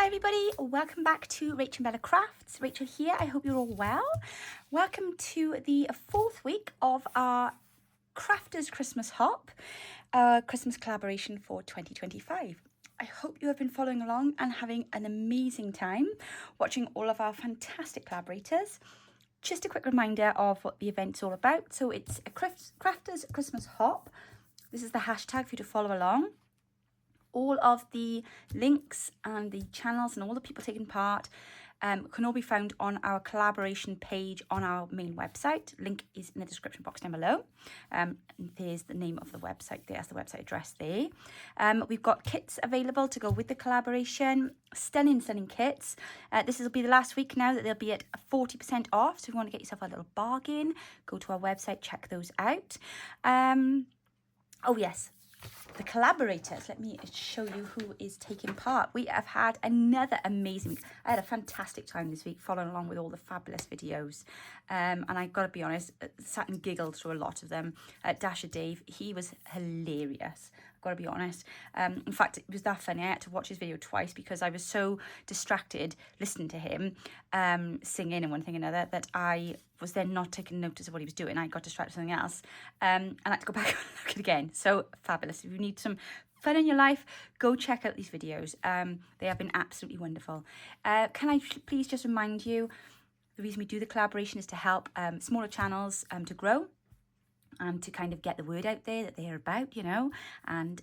Hi everybody, welcome back to Rachel and Bella Crafts. Rachel here, I hope you're all well. Welcome to the fourth week of our Crafters Christmas Hop, Christmas collaboration for 2025. I hope you have been following along and having an amazing time watching all of our fantastic collaborators. Just a quick reminder of what the event's all about. So it's a Crafters Christmas Hop. This is the hashtag for you to follow along. All of the links and the channels and all the people taking part can all be found on our collaboration page on our main website. Link is in the description box down below. There's the name of the website there, that's the website address there. We've got kits available to go with the collaboration. Stunning kits. This will be the last week now that they'll be at 40% off. So if you want to get yourself a little bargain, go to our website, check those out. Oh yes. The collaborators, let me show you who is taking part. We have had another amazing week. I had a fantastic time this week following along with all the fabulous videos. And I've got to be honest, sat and giggled through a lot of them. Dasher Dave, he was hilarious. I've got to be honest. In fact, it was that funny. I had to watch his video twice because I was so distracted listening to him singing and one thing and another that I was then not taking notice of what he was doing. I got distracted with something else and I had to go back and look at it again. So fabulous. If you need some fun in your life, go check out these videos. They have been absolutely wonderful. Can I please just remind you, the reason we do the collaboration is to help smaller channels to grow and to kind of get the word out there that they are about, you know, and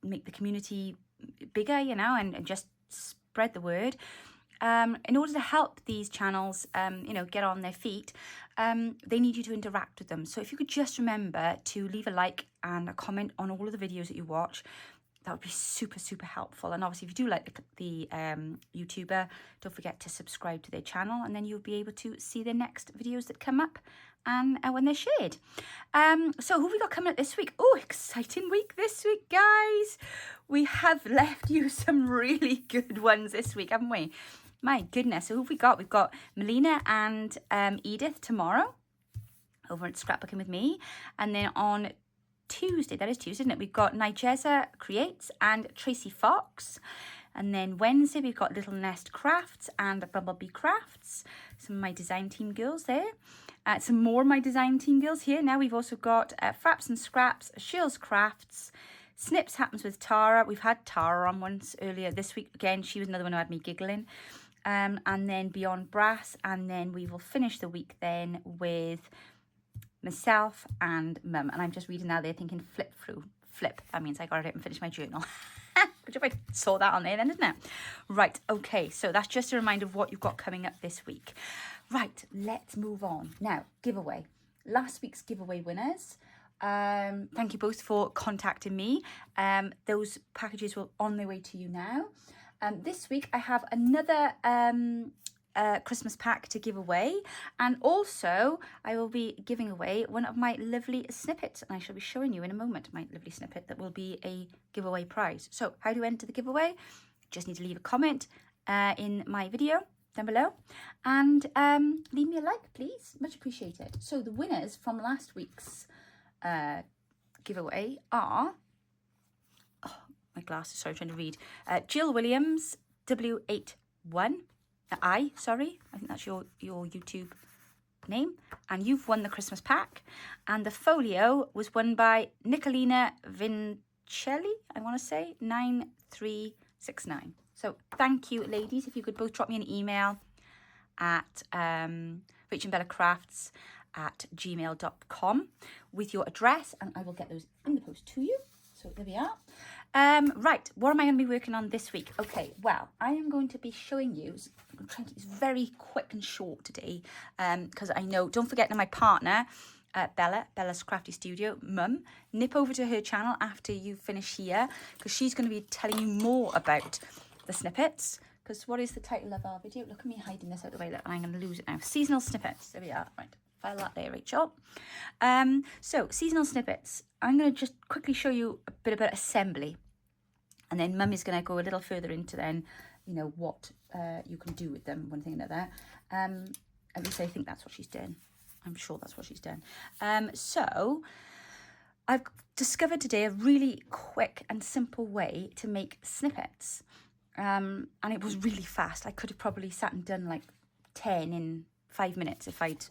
make the community bigger, you know, and just spread the word. In order to help these channels, you know, get on their feet, they need you to interact with them. So if you could just remember to leave a like and a comment on all of the videos that you watch, that would be super, super helpful. And obviously, if you do like the YouTuber, don't forget to subscribe to their channel, and then you'll be able to see the next videos that come up and when they're shared. So who have we got coming up this week? Oh, exciting week this week, guys. We have left you some really good ones this week, haven't we? My goodness, so who have we got? We've got Melina and Edith tomorrow over at Scrapbooking with me. And then on Tuesday, that is Tuesday, isn't it? We've got Nigeza Creates and Tracy Fox. And then Wednesday, we've got Little Nest Crafts and Bumblebee Crafts. Some of my design team girls there. Some more of my design team girls here. Now we've also got Fraps and Scraps, Shirl's Crafts, Snips Happens with Tara. We've had Tara on once earlier this week. Again, she was another one who had me giggling. And then Beyond Brass. And then we will finish the week then with myself and Mum. And I'm just reading now, they're thinking flip through. Flip, that means I got it out and finished my journal. Which if I saw that on there then, isn't it? Right, okay, so that's just a reminder of what you've got coming up this week. Right, let's move on. Now, giveaway. Last week's giveaway winners. Thank you both for contacting me. Those packages will on their way to you now. This week I have another Christmas pack to give away, and also I will be giving away one of my lovely snippets, and I shall be showing you in a moment my lovely snippet that will be a giveaway prize. So how do you enter the giveaway? Just need to leave a comment in my video down below and leave me a like, please, much appreciated. So the winners from last week's giveaway are, oh my glasses, sorry, I'm trying to read, Jill Williams W81 I think that's your YouTube name, and you've won the Christmas pack. And the folio was won by Nicolina Vincelli, I want to say 9369. So thank you, ladies. If you could both drop me an email at rachelbellacrafts@gmail.com with your address, and I will get those in the post to you. So there we are. Right, what am I going to be working on this week? Okay, well, I am going to be showing you, I'm trying to keep this very quick and short today, because I know, don't forget that my partner, Bella's Crafty Studio, Mum, nip over to her channel after you finish here, because she's going to be telling you more about the snippets. Because what is the title of our video? Look at me hiding this out of the way. Look, I'm going to lose it now. Seasonal snippets. There we are. Right. File that there, Rachel. So, seasonal snippets. I'm going to just quickly show you a bit about assembly. And then Mum is going to go a little further into then, you know, what you can do with them, one thing or another. At least I think that's what she's done. I'm sure that's what she's done. So, I've discovered today a really quick and simple way to make snippets. And it was really fast. I could have probably sat and done like 10 in 5 minutes if hadn't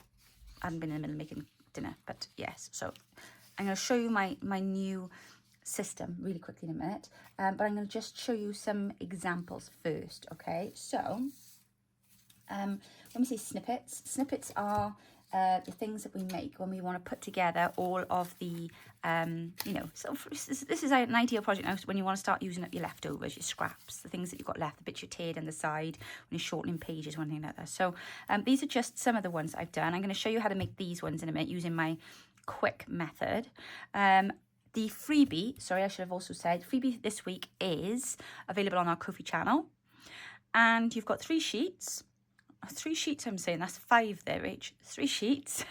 been in the middle of making dinner. But yes, so I'm going to show you my new system really quickly in a minute. But I'm going to just show you some examples first, okay? So when we say snippets are the things that we make when we want to put together all of the, you know, so this is an ideal project now when you want to start using up your leftovers, your scraps, the things that you've got left, the bits you teared on the side when you're shortening pages, one thing like that. So these are just some of the ones I've done. I'm going to show you how to make these ones in a minute using my quick method. The freebie, sorry, I should have also said, freebie this week is available on our Ko-fi channel. And you've got 3 sheets. 3 sheets, I'm saying, that's 5 there, Rach. 3 sheets.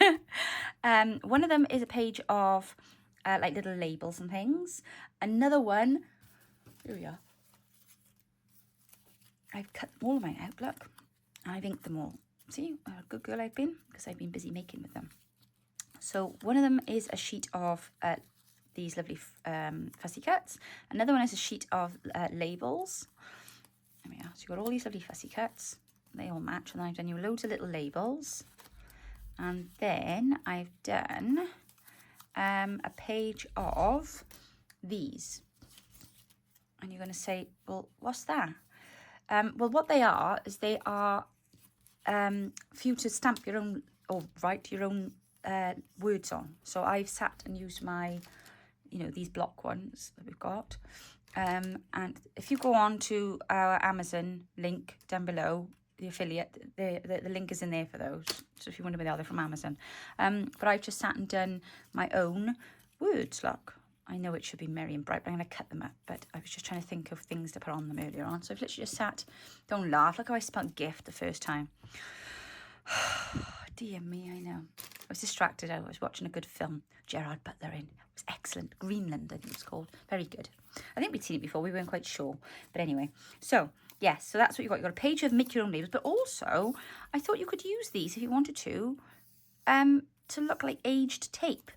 One of them is a page of like little labels and things. Another one, here we are. I've cut them all of mine out, look. And I've inked them all. See, what a good girl I've been, because I've been busy making with them. So one of them is a sheet of these lovely fussy cuts. Another one is a sheet of labels. There we are. So you've got all these lovely fussy cuts. They all match. And then I've done you loads of little labels. And then I've done a page of these. And you're going to say, well, what's that? Well, what they are is they are for you to stamp your own or write your own words on. So I've sat and used my, you know, these block ones that we've got. And if you go on to our Amazon link down below, the affiliate, the link is in there for those. So if you wonder where they are, they're from Amazon. But I've just sat and done my own words, look. I know it should be merry and bright, but I'm going to cut them up. But I was just trying to think of things to put on them earlier on. So I've literally just sat, don't laugh, look how I spelled gift the first time. Dear me, I know. I was distracted. I was watching a good film. Gerard Butler in. It was excellent. Greenland, I think it's called. Very good. I think we'd seen it before. We weren't quite sure. But anyway. So, yes. So that's what you've got. You've got a page of make your own labels. But also, I thought you could use these if you wanted to look like aged tape.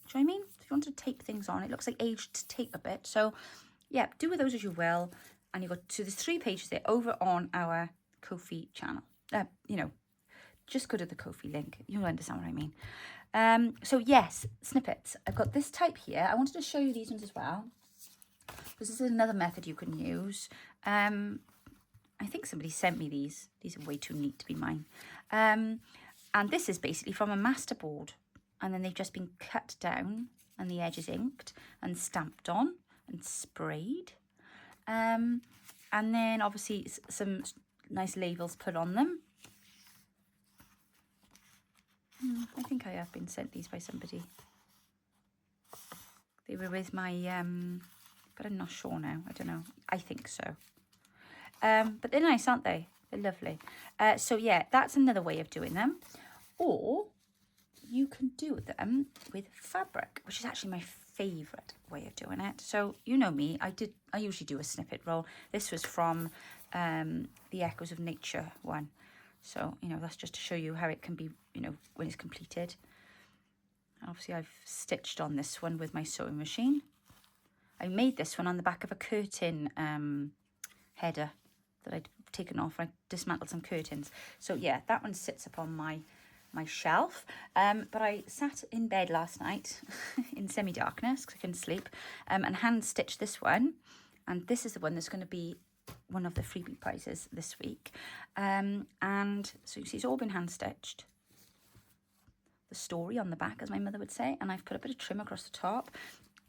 Do you know what I mean? If you want to tape things on, it looks like aged tape a bit. So, yeah, do with those as you will. And you've got, so there's 3 pages there over on our Ko-fi channel. You know, just go to the Ko-fi link. You'll understand what I mean. So yes, snippets. I've got this type here. I wanted to show you these ones as well, because this is another method you can use. I think somebody sent me these. These are way too neat to be mine. And this is basically from a masterboard. And then they've just been cut down and the edges inked and stamped on and sprayed. And then obviously some nice labels put on them. I think I have been sent these by somebody. They were with my, but I'm not sure now. I don't know. I think so. But they're nice, aren't they? They're lovely. So yeah, that's another way of doing them. Or you can do them with fabric, which is actually my favourite way of doing it. So you know me, I usually do a snippet roll. This was from the Echoes of Nature one. So, you know, that's just to show you how it can be, you know, when it's completed. Obviously, I've stitched on this one with my sewing machine. I made this one on the back of a curtain header that I'd taken off. I dismantled some curtains. So, yeah, that one sits upon my shelf. But I sat in bed last night in semi-darkness because I couldn't sleep and hand-stitched this one. And this is the one that's going to be one of the freebie prizes this week. And so you see it's all been hand stitched. The story on the back, as my mother would say, and I've put a bit of trim across the top.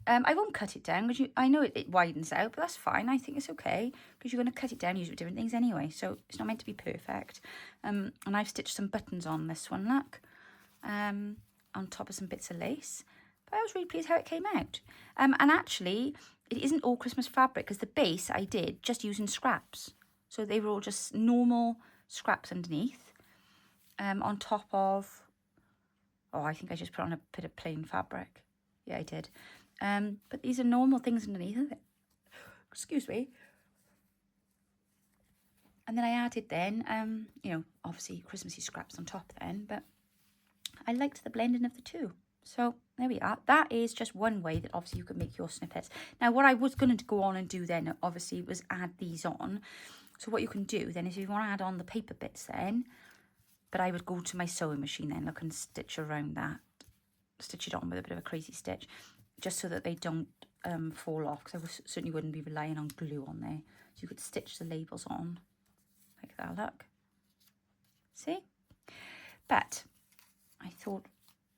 I won't cut it down because I know it widens out, but that's fine. I think it's okay because you're going to cut it down, use it with different things anyway. So it's not meant to be perfect. And I've stitched some buttons on this one, look, on top of some bits of lace. But I was really pleased how it came out. And actually, it isn't all Christmas fabric because the base I did just using scraps. So they were all just normal scraps underneath. On top of, oh, I think I just put on a bit of plain fabric. Yeah, I did. But these are normal things underneath, isn't it? Excuse me. And then I added then, you know, obviously Christmassy scraps on top then. But I liked the blending of the two. So there we are. That is just one way that obviously you could make your snippets. Now what I was going to go on and do then obviously was add these on. So what you can do then is if you want to add on the paper bits then, but I would go to my sewing machine then, look, and stitch around that. Stitch it on with a bit of a crazy stitch, just so that they don't fall off, because I certainly wouldn't be relying on glue on there. So you could stitch the labels on like that, look. See? But I thought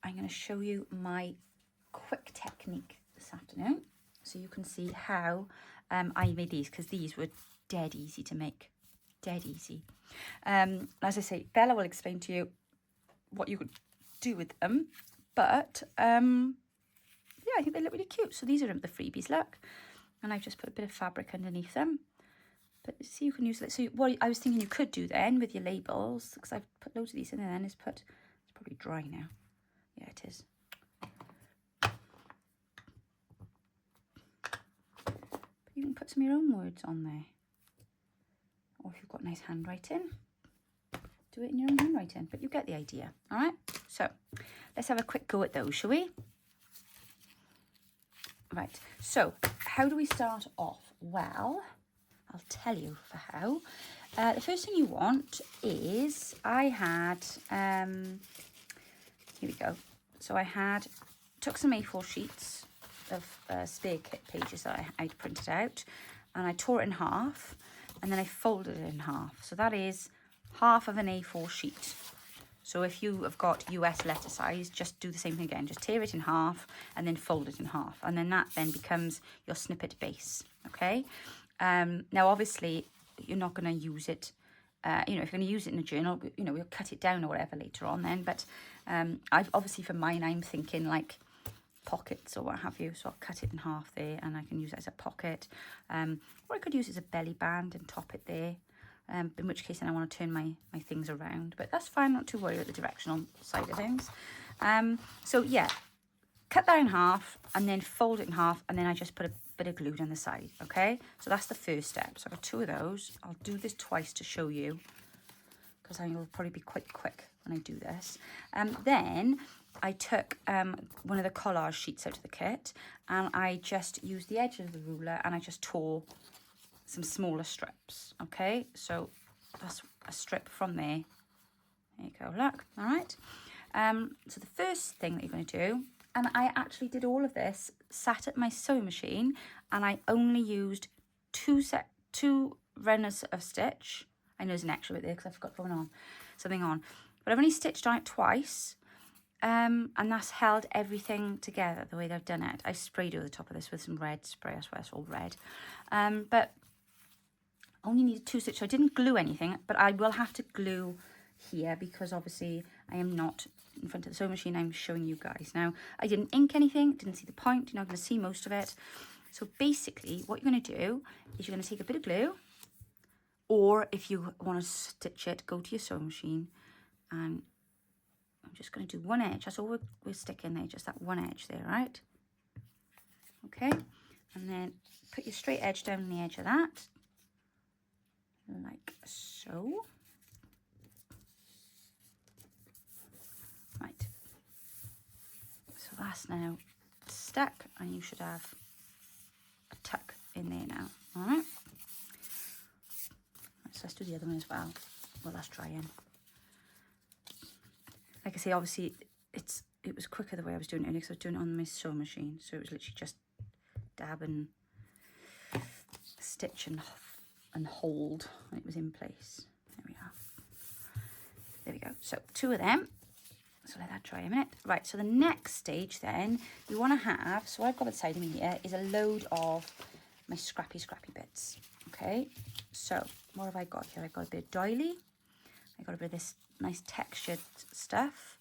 I'm going to show you my quick technique this afternoon, so you can see how I made these, because these were dead easy to make. Dead easy. As I say, Bella will explain to you what you could do with them, but yeah, I think they look really cute. So these are the freebies, look, and I've just put a bit of fabric underneath them. But see, you can use it. So what I was thinking you could do then with your labels, because I've put loads of these in there, then is put, it's probably dry now. Yeah, it is. But you can put some of your own words on there. Or if you've got nice handwriting, do it in your own handwriting, but you get the idea. All right, so let's have a quick go at those, shall we? Right, so how do we start off? Well, I'll tell you for how. The first thing you want is, I had, here we go. So I took some A4 sheets of spare kit pages that I'd printed out, and I tore it in half, and then I folded it in half. So that is half of an A4 sheet. So if you have got US letter size, just do the same thing again. Just tear it in half and then fold it in half. And then that then becomes your snippet base, okay? Now, obviously, you're not going to use it, you know, if you're going to use it in a journal, you know, we'll cut it down or whatever later on then. But I've obviously, for mine, I'm thinking like pockets or what have you. So I'll cut it in half there and I can use it as a pocket. Or I could use it as a belly band and top it there. In which case then I want to turn my things around. But that's fine, not too worried about the directional side of things. So yeah, cut that in half and then fold it in half, and then I just put a bit of glue down the side, okay? So that's the first step. So I've got 2 of those. I'll do this twice to show you, because I will probably be quite quick when I do this. Then I took one of the collage sheets out of the kit, and I just used the edge of the ruler and I just tore some smaller strips, okay? So that's a strip from there. There you go, look, all right? So the first thing that you're going to do, and I actually did all of this, sat at my sewing machine, and I only used two runners of stitch. I know there's an extra bit there because I forgot something on. But I've only stitched on it twice, and that's held everything together the way that I've done it. I sprayed over the top of this with some red spray, that's why it's all red. But only needed 2 stitches. So I didn't glue anything, but I will have to glue here because obviously I am not in front of the sewing machine. I'm showing you guys. Now, I didn't ink anything, didn't see the point. You're not going to see most of it. So basically, what you're going to do is you're going to take a bit of glue, or if you want to stitch it, go to your sewing machine, and I'm just going to do one edge. That's all we're sticking there, just that one edge there, right? Okay, and then put your straight edge down the edge of that, like so. Right, so that's now stuck, and you should have a tuck in there now. All right, so let's do the other one as well. Well, that's drying. Like I say, obviously it was quicker the way I was doing it because I was doing it on my sewing machine, so it was literally just dab and stitch and hold, and it was in place. There we are. There we go. So 2 of them. So let that dry a minute. Right, so the next stage then, you want to have, so what I've got beside me here is a load of my scrappy bits. Okay, so what have I got here? I've got a bit of doily. I got a bit of this nice textured stuff,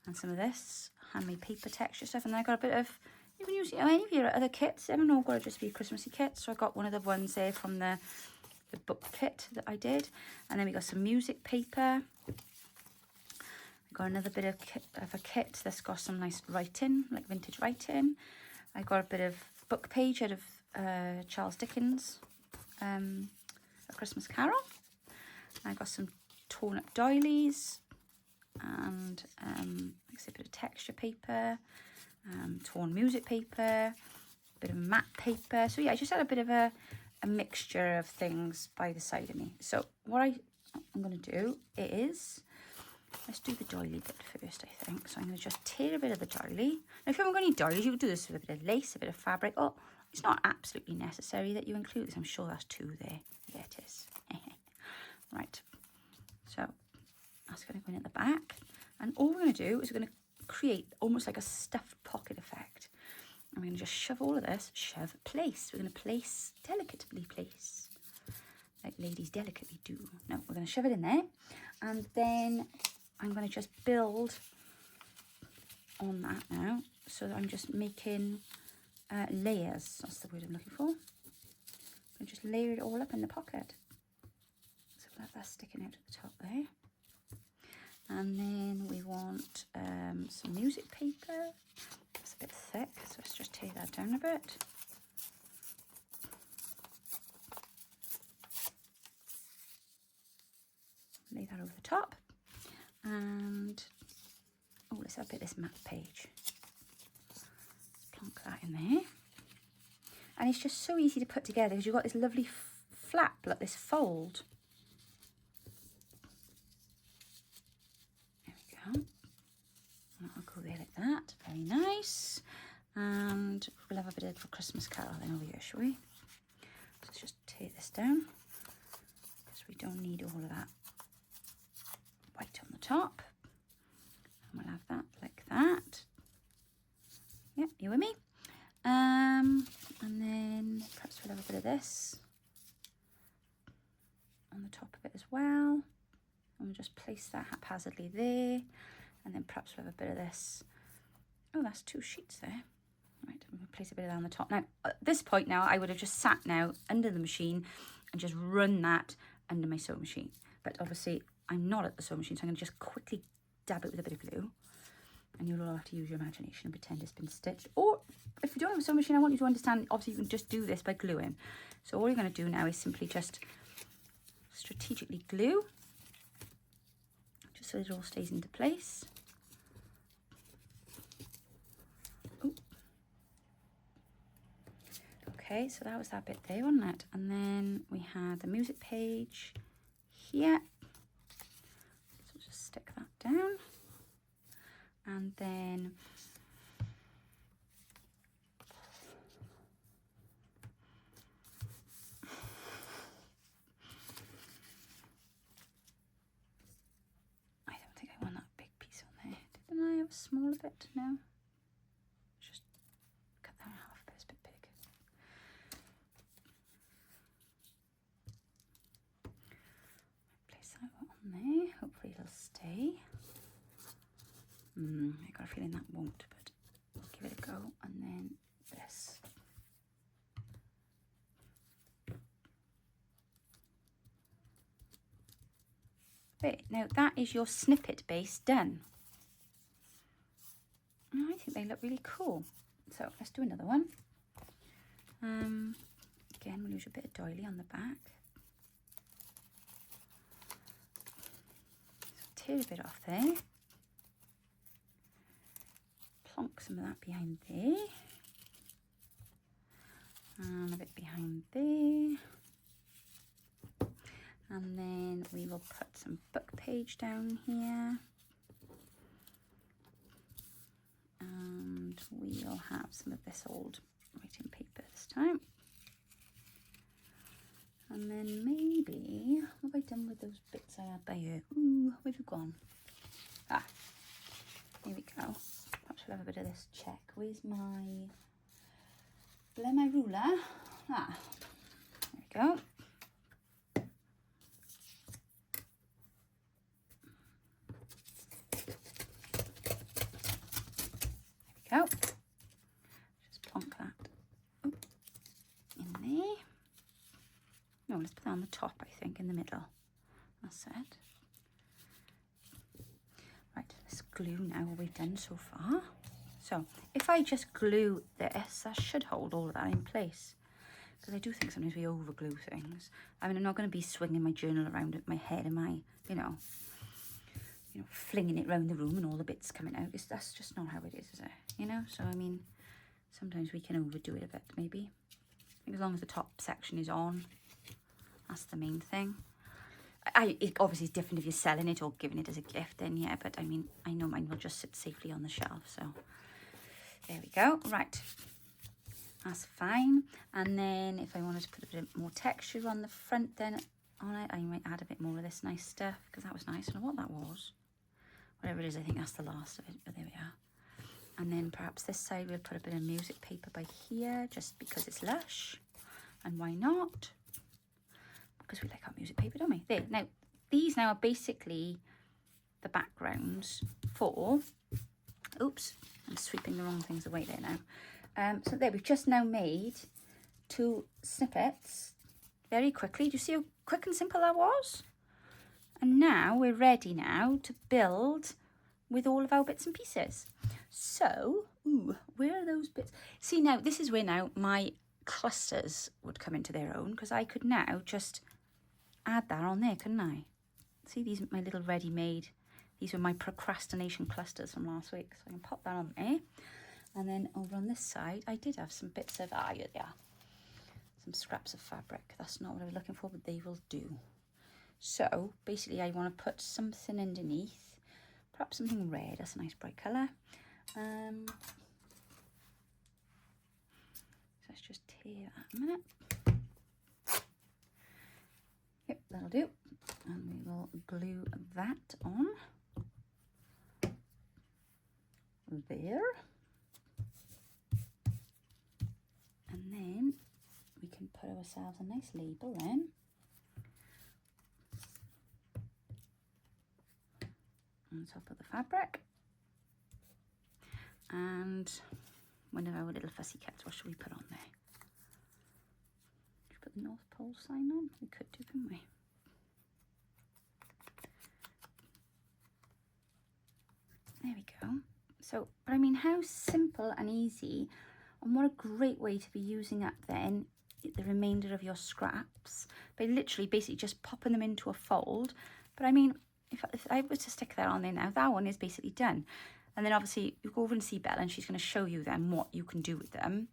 and some of this handmade paper texture stuff, and then I got a bit of, you can use any of your other kits. I don't know, got to just be a Christmassy kit. So I got one of the ones there from the book kit that I did, and then we got some music paper. Got another bit of a kit that's got some nice writing, like vintage writing. I got a bit of book page out of Charles Dickens, A Christmas Carol. I got some torn up doilies, and I a bit of texture paper, torn music paper, a bit of matte paper. So yeah, I just had a bit of a mixture of things by the side of me. So what I'm going to do is, let's do the doily bit first, I think. So I'm going to just tear a bit of the doily. Now, if you haven't got any doilies, you could do this with a bit of lace, a bit of fabric. Oh, it's not absolutely necessary that you include this. I'm sure that's 2 there. Yeah, it is. Right. So that's going to go in at the back. And all we're going to do is we're going to create almost like a stuffed pocket effect. I'm going to just shove all of this, place. We're going to place, delicately place, like ladies delicately do. No, we're going to shove it in there. And then I'm going to just build on that now. So that I'm just making layers. That's the word I'm looking for. I'm just layer it all up in the pocket. So we'll have that sticking out at the top there. And then we want some music paper. It's a bit thick, so let's just take that down a bit. Lay that over the top. And, oh, let's have a bit of this matte page. Let's plonk that in there. And it's just so easy to put together because you've got this lovely flap, like this fold. I'll go there like that, very nice. And we'll have a bit of a Christmas carol then over here, shall we? So let's just take this down because we don't need all of that white on the top. And we'll have that like that. Yeah, you with me? And then perhaps we'll have a bit of this on the top of it as well. And we'll just place that haphazardly there. And then perhaps we'll have a bit of this. Oh, that's 2 sheets there. Right, I'm going to place a bit of that on the top. Now, at this point now, I would have just sat now under the machine and just run that under my sewing machine. But obviously, I'm not at the sewing machine, so I'm going to just quickly dab it with a bit of glue. And you'll all have to use your imagination and pretend it's been stitched. Or, if you don't have a sewing machine, I want you to understand, obviously, you can just do this by gluing. So all you're going to do now is simply just strategically glue. Just so it all stays into place. Ooh. Okay, so that was that bit there, wasn't it? And then we had the music page here. So we'll just stick that down. And then I don't think I want that big piece on there. Didn't I have a smaller bit? No. Just cut that in half, but it's a bit big. Place that on there. Hopefully it'll stay. I got a feeling that won't, but we'll give it a go. And then this. Right, now that is your snippet base done. I think they look really cool. So let's do another one. Again, we'll use a bit of doily on the back. So tear a bit off there. Plonk some of that behind there. And a bit behind there. And then we will put some book page down here. And we'll have some of this old writing paper this time. And then maybe, what have I done with those bits I had by here? Ooh, where've you gone? Ah, here we go. Perhaps we'll have a bit of this check. Where's my ruler? Ah, there we go. Go. Just plonk that in there. No, let's put that on the top, I think, in the middle. That's it. Right, let's glue now what we've done so far. So, if I just glue this, that should hold all of that in place. Because I do think sometimes we over glue things. I mean, I'm not going to be swinging my journal around at my head, am I? You know. you know, flinging it around the room and all the bits coming out. That's just not how it is it? You know, so I mean, sometimes we can overdo it a bit, maybe. I think as long as the top section is on, that's the main thing. It obviously is different if you're selling it or giving it as a gift, then yeah, but I mean, I know mine will just sit safely on the shelf, so there we go. Right, that's fine. And then if I wanted to put a bit more texture on the front then on it, I might add a bit more of this nice stuff, because that was nice. I don't know what that was. Whatever it is, I think that's the last of it, but there we are. And then perhaps this side we'll put a bit of music paper by here, just because it's lush, and why not? Because we like our music paper, don't we? There, now, these now are basically the backgrounds for, oops, I'm sweeping the wrong things away there now. So there, we've just now made 2 snippets very quickly. Do you see how quick and simple that was? And now we're ready now to build with all of our bits and pieces. So, ooh, where are those bits? See, now, this is where now my clusters would come into their own, because I could now just add that on there, couldn't I? See, these are my little ready-made, these were my procrastination clusters from last week, so I can pop that on there. And then over on this side, I did have some bits of, here they are, some scraps of fabric. That's not what I was looking for, but they will do. So basically I want to put something underneath, perhaps something red. That's a nice bright colour. So let's just tear that a minute. Yep, that'll do. And we will glue that on there. And then we can put ourselves a nice label then. On top of the fabric. And one of our little fussy cats, what should we put on there? Should we put the North Pole sign on? We could do, couldn't we? There we go. So, but I mean, how simple and easy, and what a great way to be using up then the remainder of your scraps by literally basically just popping them into a fold. But I mean, if I were to stick that on there now, that one is basically done. And then obviously you go over and see Bella and she's going to show you then what you can do with them.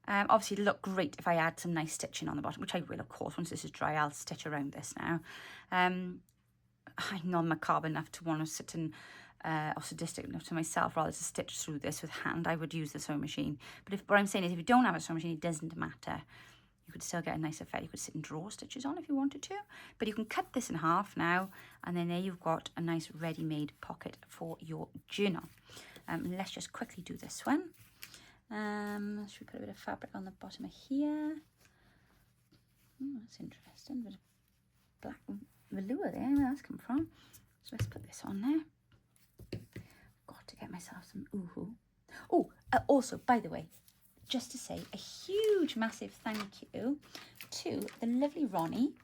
Obviously it'll look great if I add some nice stitching on the bottom, which I will, of course. Once this is dry, I'll stitch around this now. I'm not macabre enough to want to sit and or sadistic enough to myself rather to stitch through this with hand. I would use the sewing machine. But what I'm saying is, if you don't have a sewing machine, it doesn't matter. You could still get a nice effect. You could sit and draw stitches on if you wanted to. But you can cut this in half now, and then there you've got a nice ready-made pocket for your journal. Let's just quickly do this one. Should we put a bit of fabric on the bottom of here? Oh, that's interesting. A bit of black velour there. Where that's come from? So let's put this on there. Got to get myself some oohoo. Oh, also, by the way, just to say a huge, massive thank you to the lovely Ronnie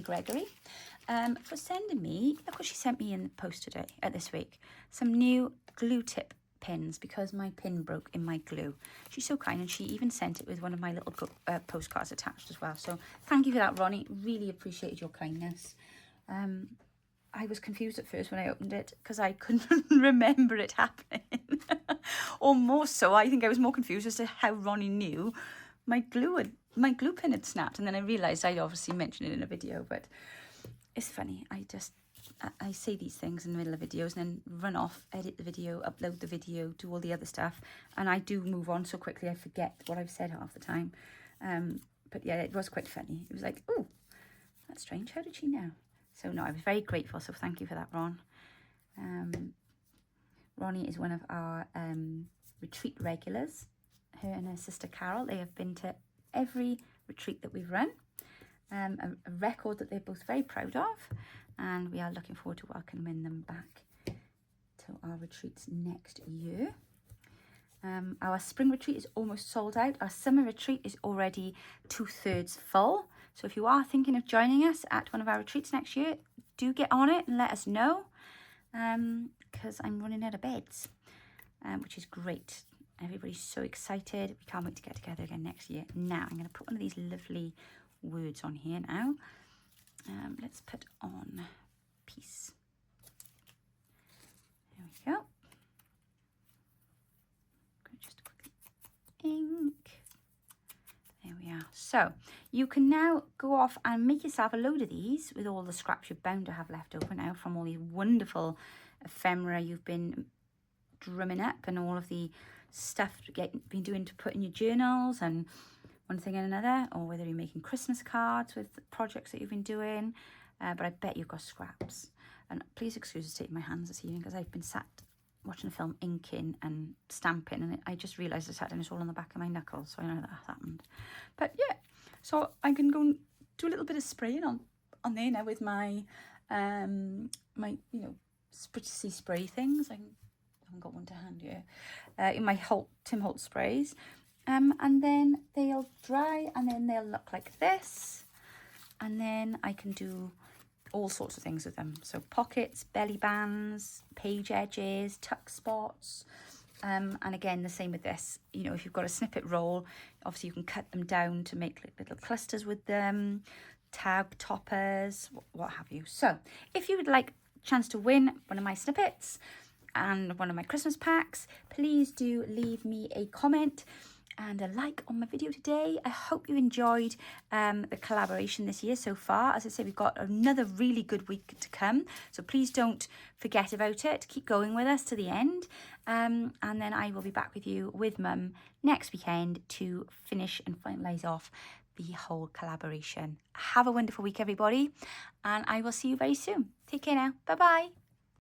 Gregory, for sending me, look what she sent me in the post today, this week, some new glue tip pins, because my pin broke in my glue. She's so kind, and she even sent it with one of my little postcards attached as well. So thank you for that, Ronnie. Really appreciated your kindness. I was confused at first when I opened it because I couldn't remember it happening. Or more so, I think I was more confused as to how Ronnie knew my glue pin had snapped. And then I realised I'd obviously mentioned it in a video, but it's funny. I say these things in the middle of videos and then run off, edit the video, upload the video, do all the other stuff. And I do move on so quickly I forget what I've said half the time. But yeah, it was quite funny. It was like, oh, that's strange. How did she know? So no, I was very grateful, so thank you for that, Ron. Ronnie is one of our retreat regulars. Her and her sister Carol, they have been to every retreat that we've run. A record that they're both very proud of, and we are looking forward to welcoming them back to our retreats next year. Our spring retreat is almost sold out. Our summer retreat is already 2/3 full. So if you are thinking of joining us at one of our retreats next year, do get on it and let us know, because I'm running out of beds, which is great. Everybody's so excited. We can't wait to get together again next year. Now, I'm going to put one of these lovely words on here now. Let's put on peace. So you can now go off and make yourself a load of these with all the scraps you're bound to have left over now from all these wonderful ephemera you've been drumming up, and all of the stuff you've been doing to put in your journals and one thing and another, or whether you're making Christmas cards with projects that you've been doing. But I bet you've got scraps. And please excuse us taking my hands this evening, because I've been sat watching a film, inking and stamping, and I just realised I sat down, it's all on the back of my knuckles, so I know that happened. But yeah, so I can go and do a little bit of spraying on there now with my my spritzy spray things. I haven't got one to hand here. In my Tim Holtz sprays, and then they'll dry, and then they'll look like this, and then I can do all sorts of things with them. So pockets, belly bands, page edges, tuck spots. And again, the same with this. You know, if you've got a snippet roll, obviously you can cut them down to make little clusters with them, tag toppers, what have you. So if you would like a chance to win one of my snippets and one of my Christmas packs, please do leave me a comment and a like on my video today. I hope you enjoyed the collaboration this year so far. As I say, we've got another really good week to come, so please don't forget about it. Keep going with us to the end, and then I will be back with you with Mum next weekend to finish and finalise off the whole collaboration. Have a wonderful week, everybody, and I will see you very soon. Take care now. Bye bye.